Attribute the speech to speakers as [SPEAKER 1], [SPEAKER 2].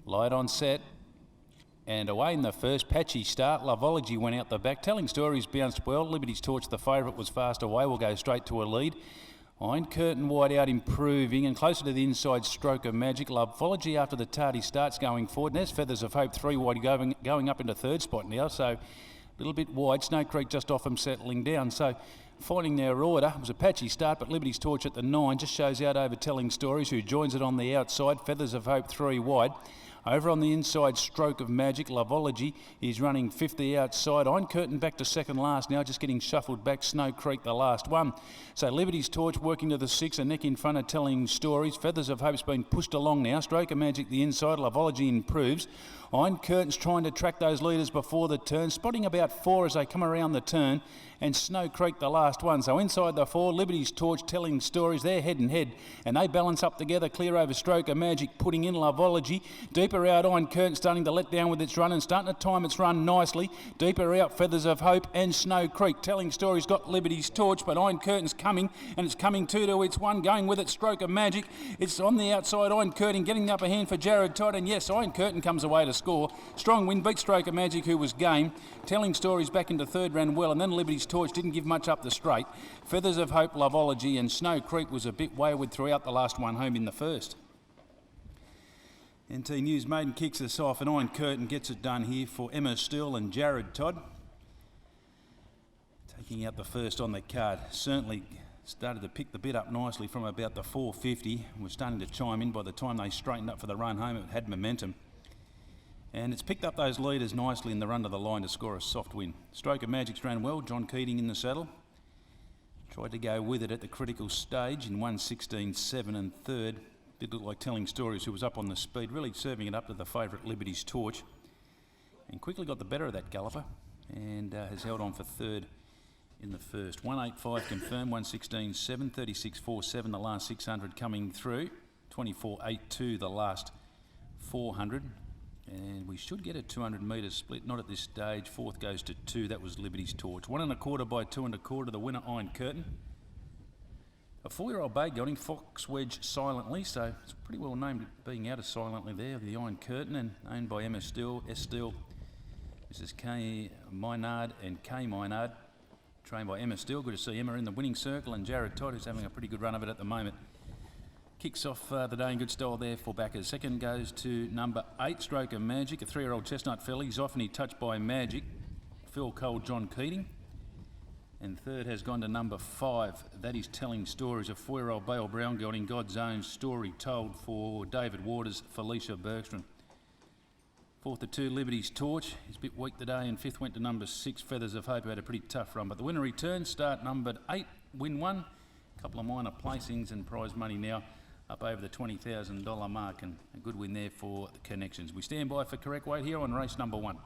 [SPEAKER 1] Light on set. And away in the first, patchy start. Loveology went out the back. Telling Stories bounced well. Liberty's Torch, the favourite, was fast away. Will go straight to a lead. Iron Curtain wide out improving and closer to the inside, Stroke of Magic. Loveology after the tardy starts going forward. And there's Feathers of Hope 3 wide going up into third spot now. So a little bit wide. Snow Creek just off them settling down. So finding their order. It was a patchy start, but Liberty's Torch at the 9 just shows out over Telling Stories, who joins it on the outside. Feathers of Hope 3 wide. Over on the inside, Stroke of Magic. Loveology is running 50 outside. Iron Curtain back to second last now, just getting shuffled back. Snow Creek the last one. So Liberty's Torch working to the 6, a neck in front of Telling Stories. Feathers of Hope's been pushed along now. Stroke of Magic the inside. Loveology improves. Iron Curtain's trying to track those leaders before the turn, spotting about 4 as they come around the turn, and Snow Creek the last one. So inside the 4, Liberty's Torch, Telling Stories, they're head and head, and they balance up together, clear over Stroke of Magic, putting in Loveology. Deeper out, Iron Curtain starting to let down with its run and starting to time its run nicely. Deeper out, Feathers of Hope and Snow Creek. Telling Stories got Liberty's Torch, but Iron Curtain's coming, and it's coming 2 to its 1, going with it, Stroke of Magic. It's on the outside, Iron Curtain getting the upper hand for Jared Todd, and yes, Iron Curtain comes away to score. Strong win, beat Stroke of Magic, who was game. Telling Stories back into third, ran well, and then Liberty's Torch didn't give much up the straight. Feathers of Hope, Loveology and Snow Creek was a bit wayward throughout the last one home in the first. NT News Maiden kicks us off, and Iron Curtain gets it done here for Emma Steele and Jared Todd. Taking out the first on the card. Certainly started to pick the bit up nicely from about the 450. Was starting to chime in by the time they straightened up for the run home. It had momentum. And it's picked up those leaders nicely in the run to the line to score a soft win. Stroke of Magic's ran well. John Keating in the saddle. Tried to go with it at the critical stage in 1:16.7 and third. Did look like Telling Stories, who was up on the speed, really serving it up to the favourite Liberty's Torch. And quickly got the better of that galloper and has held on for third in the first. 185 confirmed, 1:16.7, 36.47 the last 600 coming through. 24.82 the last 400. And we should get a 200 metre split, not at this stage. Fourth goes to 2, that was Liberty's Torch. 1 1/4 by 2 1/4, the winner, Iron Curtain. A 4-year-old bay gelding, Fox Wedge Silently, so it's pretty well named being out of Silently there, the Iron Curtain, and owned by Emma Steele, S. Steele, Mrs. K. Maynard and K. Maynard, trained by Emma Steele. Good to see Emma in the winning circle, and Jared Todd, who's having a pretty good run of it at the moment. Kicks off the day in good style there for backers. Second goes to number 8, Stroke of Magic, a 3-year-old chestnut filly. Zoffany Touched by Magic, Phil Cole, John Keating. And third has gone to number 5, that is Telling Stories, a 4-year-old Bale Brown gelding, God's Own Story Told, for David Waters, Felicia Bergstrom. Fourth to 2, Liberty's Torch. He's a bit weak today, and fifth went to number 6, Feathers of Hope, who had a pretty tough run. But the winner returns, start numbered 8, win 1. A couple of minor placings and prize money now up over the $20,000 mark, and a good win there for the Connections. We stand by for correct weight here on race number 1.